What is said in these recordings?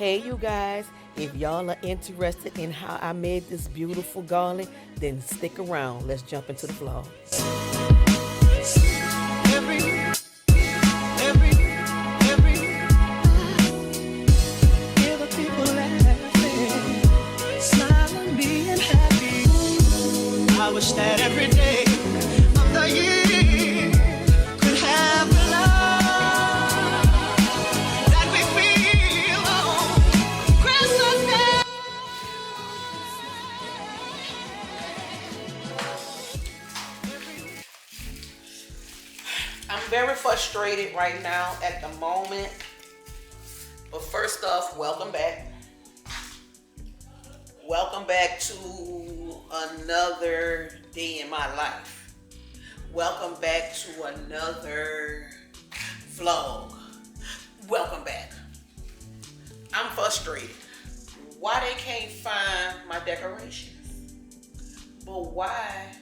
Hey you guys, if y'all are interested in how I made this beautiful garland, then stick around. Let's jump into the vlog. Hear the people laughing, smiling, being happy. I wish that every day of the year could have the love that we feel on Christmas Day. I'm very frustrated right now at the moment. But first off, welcome back. Welcome back to another day in my life. Welcome back to another vlog. Welcome back. I'm frustrated. Why they can't find my decorations? But why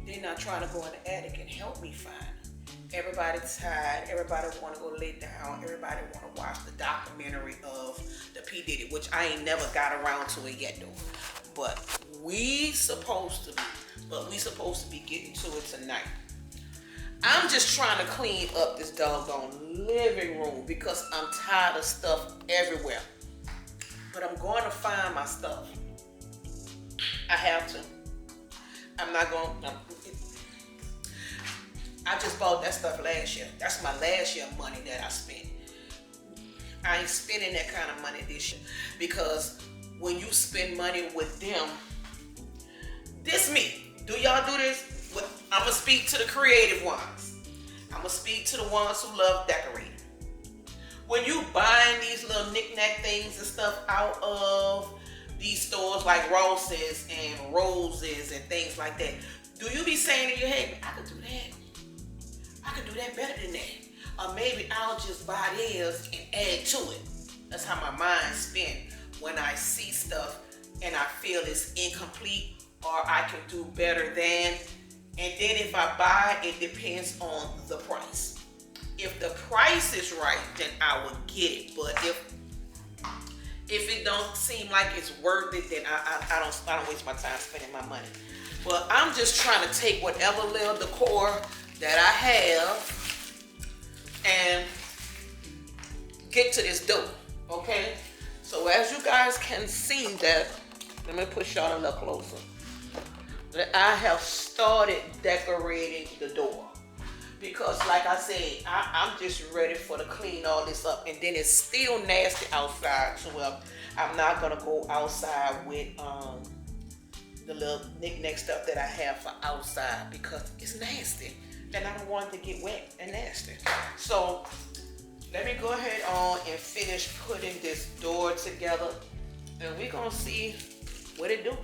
they're not trying to go in the attic and help me find them? Everybody's tired. Everybody want to go lay down. Everybody want to watch the documentary of the P. Diddy, which I ain't never got around to it yet though. But we supposed to be getting to it tonight. I'm just trying to clean up this doggone living room because I'm tired of stuff everywhere. But I'm going to find my stuff. I have to. I'm not going to. I just bought that stuff last year. That's my last year money that I spent. I ain't spending that kind of money this year because when you spend money with them, this me. Do y'all do this? I'm going to speak to the creative ones. I'm going to speak to the ones who love decorating. When you buying these little knick-knack things and stuff out of these stores like Ross's and Rose's and things like that, do you be saying in your head, I could do that. I could do that better than that. Or maybe I'll just buy theirs and add to it. That's how my mind spins when I see stuff and I feel it's incomplete or I can do better than. And then if I buy, it depends on the price. If the price is right, then I will get it. But if it don't seem like it's worth it, then I don't waste my time spending my money. But I'm just trying to take whatever little decor that I have and get to this dough, okay? So as you guys can see that, let me push y'all a little closer, that I have started decorating the door. Because like I said, I'm just ready to clean all this up, and then it's still nasty outside. So I'm not gonna go outside with the little knick-knack stuff that I have for outside because it's nasty. And I don't want it to get wet and nasty. So let me go ahead on and finish putting this door together, and we're gonna see what it do.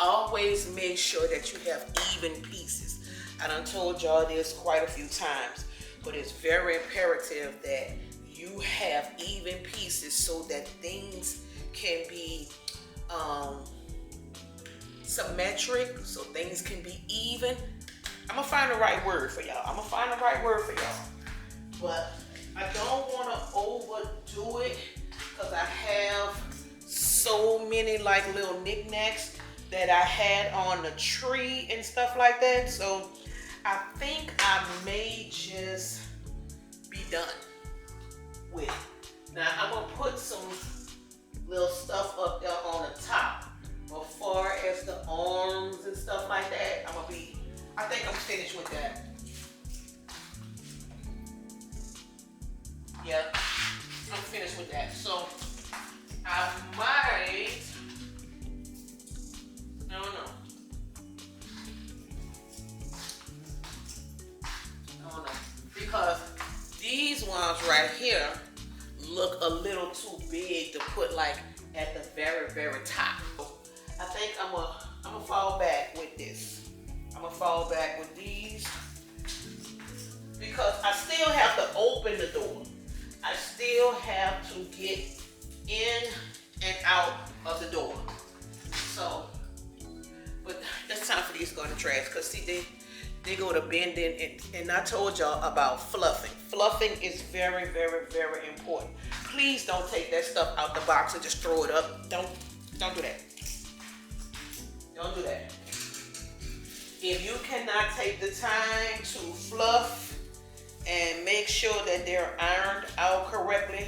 always make sure that you have even pieces. I done told y'all this quite a few times, but it's very imperative that you have even pieces so that things can be symmetric, so things can be even. I'm gonna find the right word for y'all. But I don't want to overdo it because I have so many like little knickknacks that I had on the tree and stuff like that. So I think I may just be done with it. Now I'm gonna put some little stuff up there on the top. As far as the arms and stuff like that, I think I'm finished with that. Yeah, I'm finished with that. So I might, I don't know, because these ones right here look a little too big to put like at the very, very top. I think I'm gonna fall back with this. I'm gonna fall back with these because I still have to open the door. I still have to get in and out of the door. So, but it's time for these to go in the trash because see, they go to bending and I told y'all about fluffing. Fluffing is very, very, very important. Please don't take that stuff out the box and just throw it up. Don't do that. Don't do that. If you cannot take the time to fluff and make sure that they're ironed out correctly,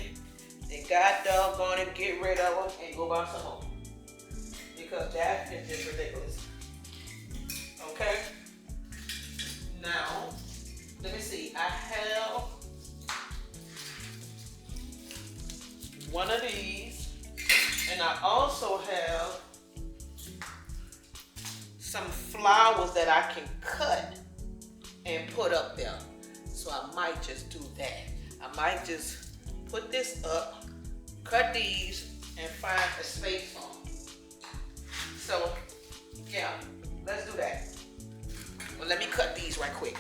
then God doggone it, get rid of them and go buy some more. Because that is just ridiculous. Okay? Now, let me see. I have one of these, and I also have some flowers that I can cut and put up there. So I might just do that. I might just put this up, cut these, and find a space for them. So, yeah, let's do that. Well, let me cut these right quick.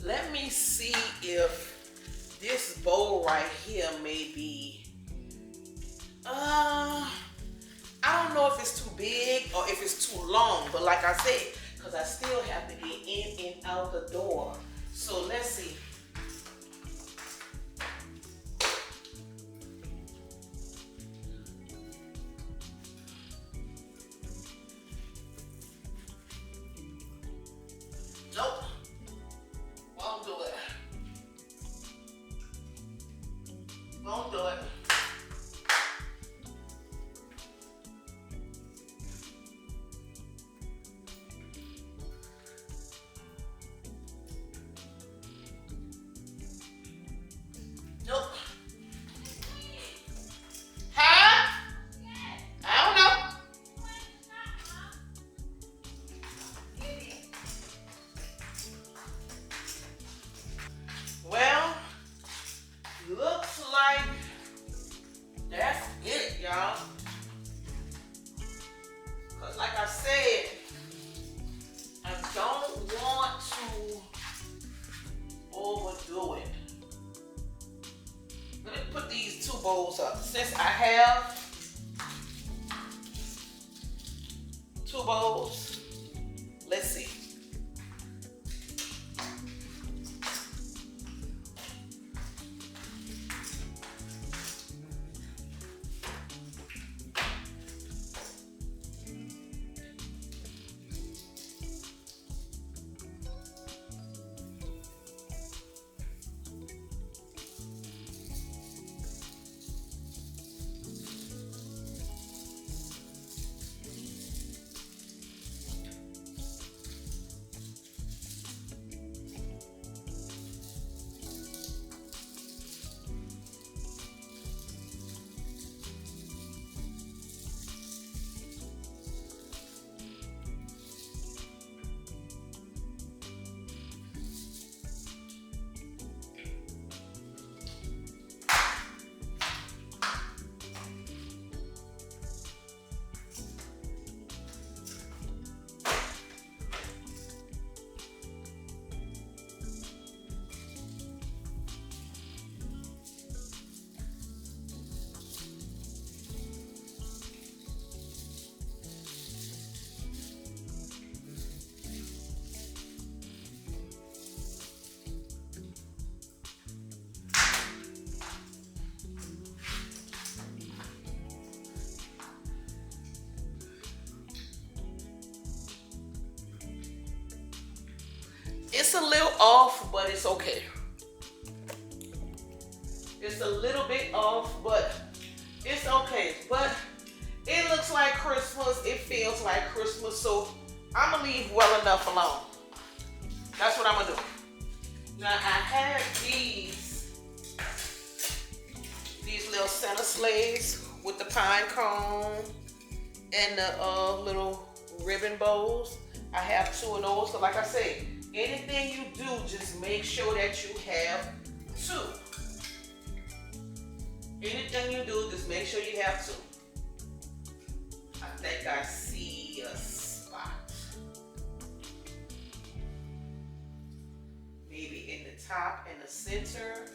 Let me see if this bowl right here may be, I don't know if it's too big or if it's too long, but like I said, because I still have to get in and out the door. So let's see. Nope. Won't do it. Won't do it. Nope. Huh? I don't know. Well, looks like that's it, y'all. Because like I said, I don't want to overdo it. Let me put these two bowls up. Since I have two bowls, let's see. It's a little off, but it's okay. It's a little bit off, but it's okay. But it looks like Christmas. It feels like Christmas. So I'm going to leave well enough alone. That's what I'm going to do. Now I have these little Santa sleighs with the pine cone and the little ribbon bows. I have two of those. So like I say, anything you do, just make sure that you have two. Anything you do, just make sure you have two. I think I see a spot. Maybe in the top and the center.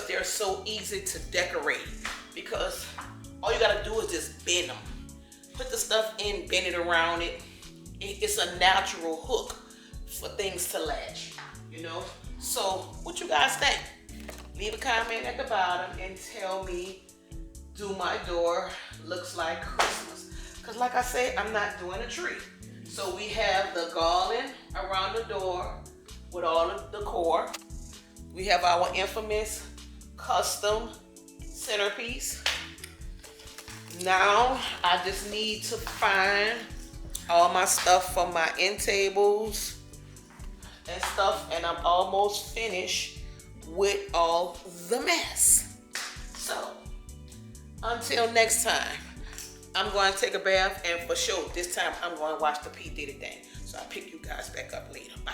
because they're so easy to decorate. Because all you gotta do is just bend them. Put the stuff in, bend it around it. It's a natural hook for things to latch, you know? So what you guys think? Leave a comment at the bottom and tell me, do my door looks like Christmas? Because like I said, I'm not doing a tree. So we have the garland around the door with all of the decor. We have our infamous custom centerpiece. Now I just need to find all my stuff for my end tables and stuff, and I'm almost finished with all the mess. So until next time, I'm going to take a bath, and for sure this time I'm going to watch the P. Diddy thing. So I'll pick you guys back up later. Bye.